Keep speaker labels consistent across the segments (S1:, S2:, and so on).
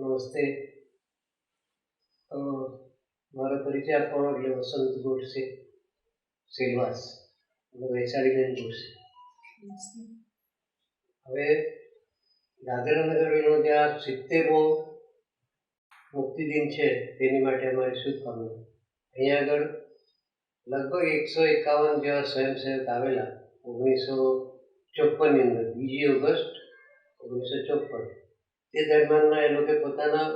S1: નમસ્તે. મારો પરિચય આપવાનો એટલે વસંત ગોડસે સેલવાસ અને વૈશાલીબેન ગોડસે. હવે દાદરાનગરનો જે આ 70મો મુક્તિ દિન છે તેની માટે અમારી શુભકામના. અહીંયા આગળ લગભગ 151 જેવા સ્વયંસેવક આવેલા 1954ની અંદર 2 ઓગસ્ટ 1954 તે દરમિયાનના એ લોકો પોતાના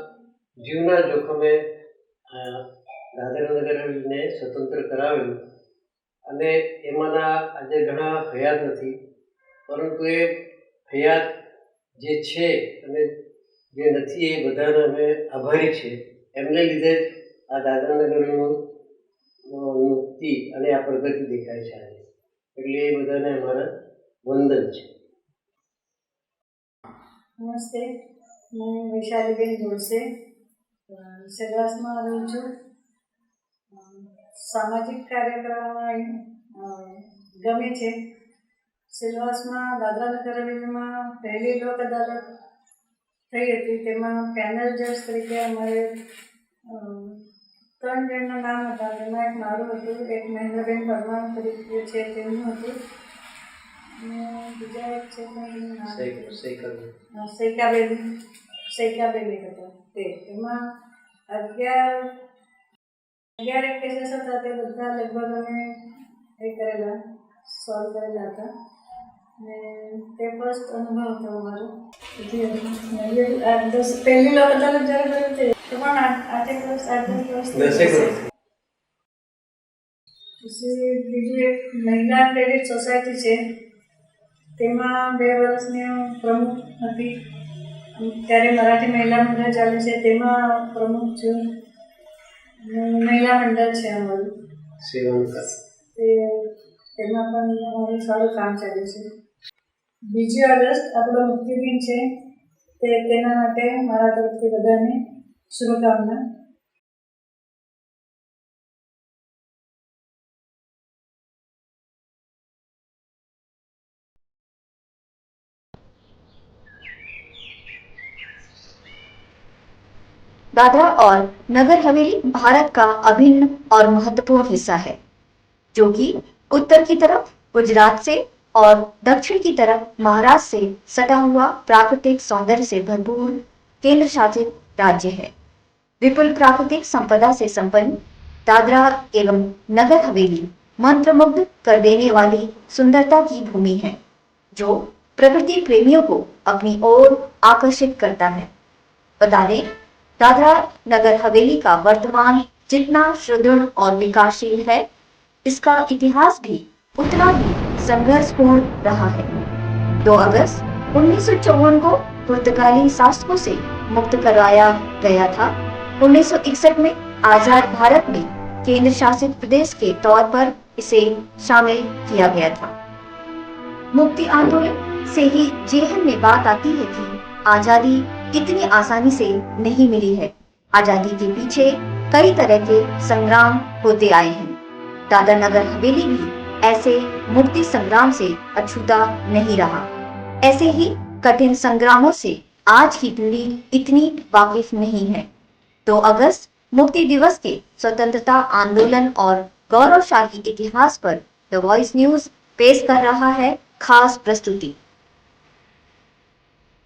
S1: જીવના જોખમે દાદરાનગરને સ્વતંત્ર કરાવેલું અને એમાંના આજે ઘણા હયાત નથી, પરંતુ એ હયાત જે છે અને જે નથી એ બધાને અમે આભારી છે. એમને લીધે જ આ દાદરાનગરનું મુક્તિ અને આ પ્રગતિ દેખાય છે આજે, એટલે એ બધાને અમારા વંદન છે.
S2: નમસ્તે, હું વૈશાલીબેન ગોડસે સેલવાસમાં રહું છું. સામાજિક કાર્યક્રમમાં ગમે છે. સેલવાસમાં દાદરાનગર હવેલીમાં પહેલી લોક અદાલત થઈ હતી. તેમાં પેનલ જજ તરીકે અમારે 3 જણના નામ હતા. તેમાં એક મારું હતું, એક મહેન્દ્રબેન પરમાર તરીકે છે તેમનું હતું, અને બીજા એક છે સૈકાબેન હતા. એમાં 11 કેસીસ હતા. તે બધા લગભગ અમે સોલ્વ કરેલા હતા, અને તે ફર્સ્ટ અનુભવ હતો અમારો. પહેલી લોક અદાલત જ્યારે કરી હતી પણ 8 વર્ષ. પછી બીજું એક મહિલા ક્રેડિટ સોસાયટી છે, તેમાં 2 વર્ષની પ્રમુખ હતી. ત્યારે મરાઠી મહિલા મંડળ ચાલે છે, તેમાં પ્રમુખ છું. મહિલા મંડળ છે અમારું તેમાં પણ અમારું સારું કામ ચાલે છે. 2 ઓગસ્ટ આપણો મુક્તિ દિન છે, તેના માટે મારા તરફથી બધાને શુભકામના.
S3: दादरा और नगर हवेली भारत का अभिन्न और महत्वपूर्ण हिस्सा है, जो कि उत्तर की तरफ गुजरात से और दक्षिण की तरफ महाराष्ट्र से सटा हुआ प्राकृतिक सौंदर्य से भरपूर केंद्र शासित राज्य है. विपुल प्राकृतिक संपदा से संपन्न दादरा एवं नगर हवेली मंत्रमुग्ध कर देने वाली सुंदरता की भूमि है, जो प्रकृति प्रेमियों को अपनी ओर आकर्षित करता है. बता दें, दादरा नगर हवेली का वर्तमान जितना सुदृढ़ और विकासशील है, इसका इतिहास भी उतना ही संघर्षपूर्ण रहा है. 2 अगस्त 1954 को पुर्तगाली शासकों से मुक्त करवाया गया था. 1961 में आजाद भारत में केंद्र शासित प्रदेश के तौर पर इसे शामिल किया गया था. मुक्ति आंदोलन से ही जेहन में बात आती है कि आजादी इतनी आसानी से नहीं मिली है. आजादी के पीछे कई तरह के संग्राम होते आए हैं. दादरा नगर हवेली भी ऐसे मुक्ति संग्राम से अछूता नहीं रहा. ऐसे ही कठिन संग्रामों से आज की पीढ़ी इतनी वाकिफ नहीं है. 2 अगस्त मुक्ति दिवस के स्वतंत्रता आंदोलन और गौरवशाली इतिहास पर द वॉइस न्यूज पेश कर रहा है खास प्रस्तुति.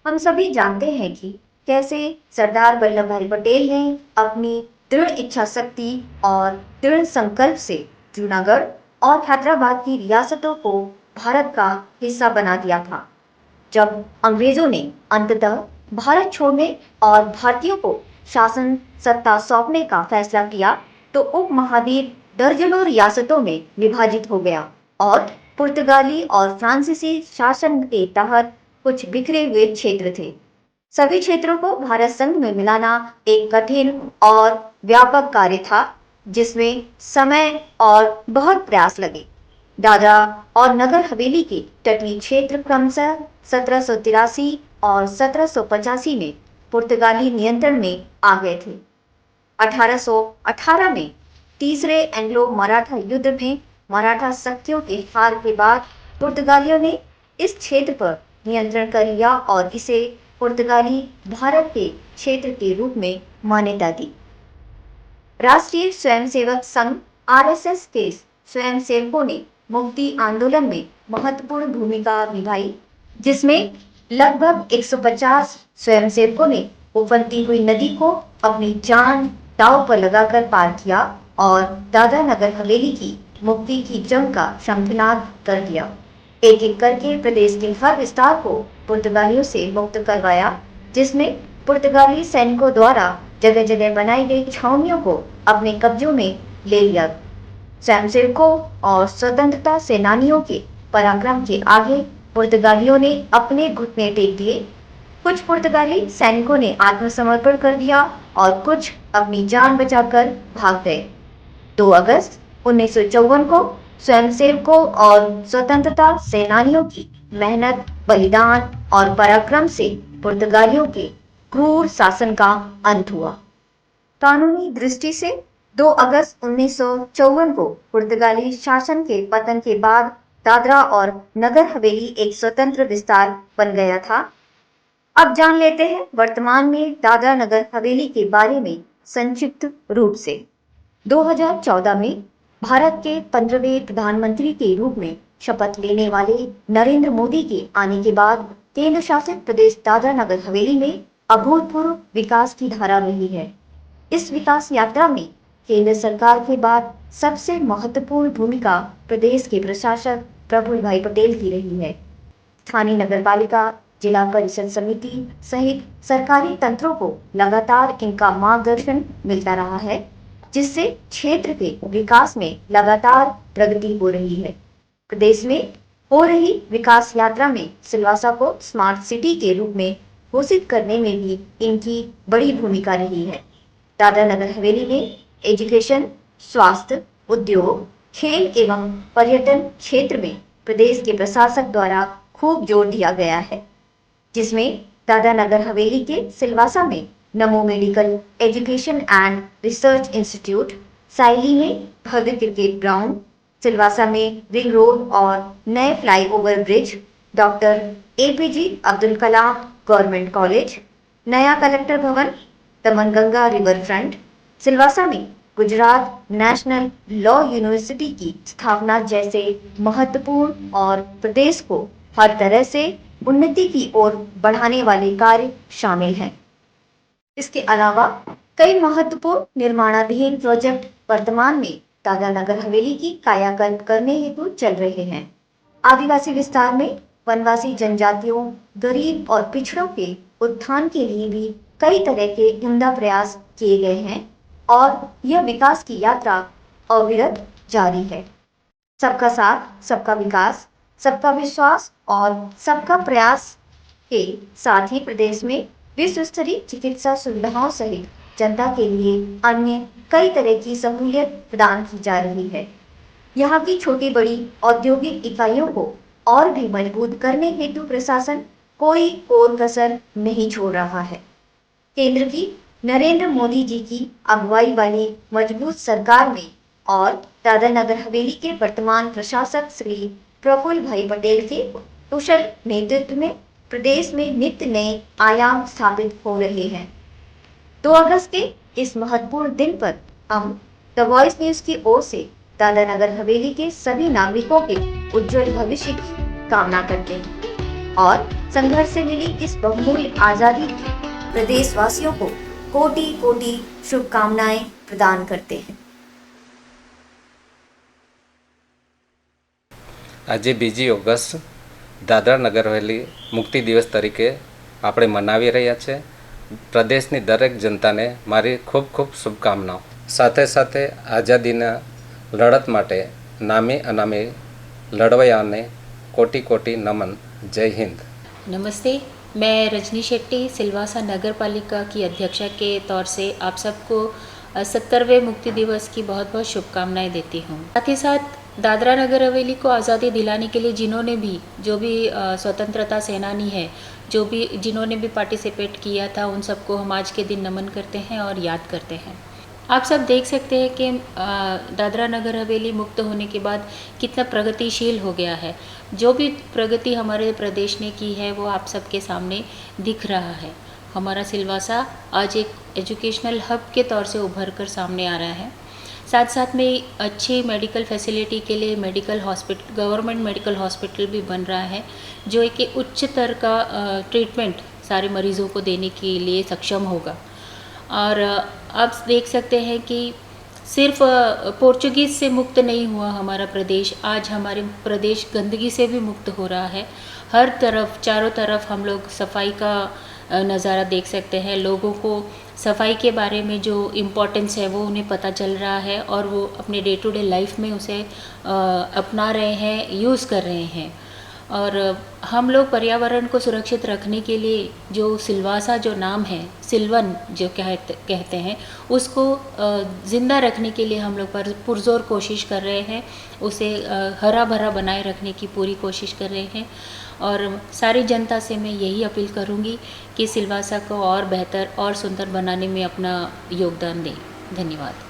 S3: हम सभी जानते हैं कि कैसे सरदार वल्लभ भाई पटेल ने अपनी दृढ़ इच्छा शक्ति और दृढ़ संकल्प से जूनागढ़ और हैदराबाद की रियासतों को भारत का हिस्सा बना दिया था. जब अंग्रेजों ने अंततः भारत छोड़ने और भारतीयों को शासन सत्ता सौंपने का फैसला किया, तो उपमहाद्वीप दर्जनों रियासतों में विभाजित हो गया और पुर्तगाली और फ्रांसीसी शासन के तहत कुछ बिखरे हुए क्षेत्र थे. सभी क्षेत्रों को भारत संघ में मिलाना एक कठिन और व्यापक कार्य था, जिसमें समय और बहुत प्रयास लगे. दादरा और नगर हवेली के तटीय क्षेत्र क्रमशः 1783 और 1785 में पुर्तगाली नियंत्रण में आ गए थे. 1818 में तीसरे एंग्लो मराठा युद्ध में मराठा शक्तियों के हार के बाद पुर्तगालियों ने इस क्षेत्र पर नियंत्रण कर लिया और इसे पुर्तगाली भारत के क्षेत्र के रूप में मान्यता दी। राष्ट्रीय स्वयंसेवक संघ आरएसएस के स्वयंसेवकों ने मुक्ति आंदोलन में महत्वपूर्ण भूमिका निभाई, जिसमें लगभग 150 स्वयंसेवकों ने उफनती हुई नदी को अपनी जान दांव पर लगाकर पार किया और दादरा नगर हवेली की मुक्ति की जंग का शंखनाद कर दिया। एक एक करके प्रदेश के हर विस्तार को पुर्तगालियों से मुक्त करवाया, जिसमें पुर्तगाली सैनिकों द्वारा जगह जगह बनाई गई छावनियों को अपने कब्जों में ले लिया। स्वयंसेवकों और स्वतंत्रता सेनानियों के पराक्रम के आगे पुर्तगालियों ने अपने घुटने टेक दिए। कुछ पुर्तगाली सैनिकों ने आत्मसमर्पण कर दिया और कुछ अपनी जान बचाकर भाग गए। 2 अगस्त 1954 को स्वयंसेवकों और स्वतंत्रता सेनानियों की मेहनत, बलिदान और पराक्रम से पुर्तगालियों के क्रूर शासन का अंत हुआ। कानूनी दृष्टि से 2 अगस्त 1954 को पुर्तगाली शासन के पतन के बाद दादरा और नगर हवेली एक स्वतंत्र विस्तार बन गया था। अब जान लेते हैं वर्तमान में दादरा नगर हवेली के बारे में संक्षिप्त रूप से। 2014 में भारत के 15वें प्रधानमंत्री के रूप में शपथ लेने वाले नरेंद्र मोदी के आने के बाद केंद्र शासित प्रदेश दादरा नगर हवेली में अभूतपूर्व विकास की धारा रही है। इस विकास यात्रा में केंद्र सरकार के बाद सबसे महत्वपूर्ण भूमिका प्रदेश के प्रशासक प्रफुल्ल भाई पटेल की रही है। स्थानीय नगरपालिका, जिला परिषद समिति सहित सरकारी तंत्रों को लगातार इनका मार्गदर्शन मिलता रहा है, जिससे क्षेत्र के विकास में लगातार प्रगति हो रही है। प्रदेश में हो रही विकास यात्रा में सिलवासा को स्मार्ट सिटी के रूप में घोषित करने में भी इनकी बड़ी भूमिका रही है। दादरा नगर हवेली में एजुकेशन, स्वास्थ्य, उद्योग, खेल एवं पर्यटन क्षेत्र में प्रदेश के प्रशासक द्वारा खूब जोर दिया गया है, जिसमें दादरा नगर हवेली के सिलवासा में नमो medical education and research institute, Sayali में भव्य क्रिकेट ग्राउंड, सिलवासा में रिंग रोड और नए flyover bridge, doctor APJ Abdul Kalam government college, नया कलेक्टर भवन, दमनगंगा रिवर फ्रंट, सिलवासा में गुजरात नेशनल लॉ यूनिवर्सिटी की स्थापना जैसे महत्वपूर्ण और प्रदेश को हर तरह से उन्नति की ओर बढ़ाने वाले कार्य शामिल हैं। इसके अलावा कई महत्वपूर्ण निर्माणाधीन प्रोजेक्ट वर्तमान में दादरा नगर हवेली की कायाकल्प करने हेतु चल रहे हैं। आदिवासी विस्तार में वनवासी जनजातियों, गरीब और पिछड़ों के उत्थान के लिए भी कई तरह के उम्दा प्रयास किए गए हैं और यह विकास की यात्रा अविरत जारी है। सबका साथ, सबका विकास, सबका विश्वास और सबका प्रयास के साथ ही प्रदेश में विश्व स्तरीय चिकित्सा सुविधाओं सहित जनता के लिए अन्य कई तरह की सहूलियत प्रदान की जा रही है। यहाँ की छोटी बड़ी औद्योगिक इकाइयों को और भी मजबूत करने हेतु प्रशासन कोई कोर कसर नहीं छोड़ रहा है। केंद्र की नरेंद्र मोदी जी की अगुवाई वाली मजबूत सरकार में और दादरा नगर हवेली के वर्तमान प्रशासक श्री प्रफुल्ल भाई पटेल के कुशल नेतृत्व में प्रदेश में नित्य नए आयाम स्थापित हो रहे हैं। 2 अगस्त के इस महत्वपूर्ण दिन पर हम द वॉइस न्यूज की ओर से दादरा नगर हवेली के सभी नागरिकों के उज्जवल भविष्य की कामना करते हैं और संघर्ष से मिली इस बहुमूल्य आजादी की प्रदेशवासियों को कोटि कोटि शुभकामनाएं प्रदान करते हैं।
S4: આજે 2 ઓગસ્ટ દાદરા નગર હવેલી મુક્તિ દિવસ તરીકે આપણે મનાવી રહ્યા છે। પ્રદેશની દરેક જનતાને મારી ખૂબ ખૂબ શુભકામનાઓ। સાથે સાથે આઝાદીના લડત માટે નામી અનામી લડવૈયાને કોટી કોટી નમન। જય હિન્દ।
S5: नमस्ते, मैं रजनी शेट्टी सिलवासा नगर पालिका की अध्यक्षा के तौर से आप सबको 70वें मुक्ति दिवस की बहुत बहुत शुभकामनाएं देती हूँ। साथ ही साथ दादरा नगर हवेली को आज़ादी दिलाने के लिए जिन्होंने भी जो भी स्वतंत्रता सेनानी है, जिन्होंने भी पार्टिसिपेट किया था, उन सबको हम आज के दिन नमन करते हैं और याद करते हैं। आप सब देख सकते हैं कि दादरा नगर हवेली मुक्त होने के बाद कितना प्रगतिशील हो गया है। जो भी प्रगति हमारे प्रदेश ने की है वो आप सबके सामने दिख रहा है। हमारा सिलवासा आज एक एजुकेशनल हब के तौर से उभर कर सामने आ रहा है। साथ साथ में अच्छी मेडिकल फैसिलिटी के लिए गवर्नमेंट मेडिकल हॉस्पिटल भी बन रहा है, जो एक उच्च स्तर का ट्रीटमेंट सारे मरीज़ों को देने के लिए सक्षम होगा। और आप देख सकते हैं कि सिर्फ पोर्चुगीज़ से मुक्त नहीं हुआ हमारा प्रदेश, आज हमारे प्रदेश गंदगी से भी मुक्त हो रहा है। हर तरफ चारों तरफ हम लोग सफाई का नज़ारा देख सकते हैं। लोगों को सफाई के बारे में जो इम्पोर्टेंस है वो उन्हें पता चल रहा है और वो अपने डे टू डे लाइफ में उसे अपना रहे हैं, यूज़ कर रहे हैं। और हम लोग पर्यावरण को सुरक्षित रखने के लिए जो सिलवासा जो नाम है, सिल्वन जो कहते हैं, उसको ज़िंदा रखने के लिए हम लोग पुरजोर कोशिश कर रहे हैं। उसे हरा भरा बनाए रखने की पूरी कोशिश कर रहे हैं। और सारी जनता से मैं यही अपील करूंगी कि सिलवासा को और बेहतर और सुंदर बनाने में अपना योगदान दें। धन्यवाद।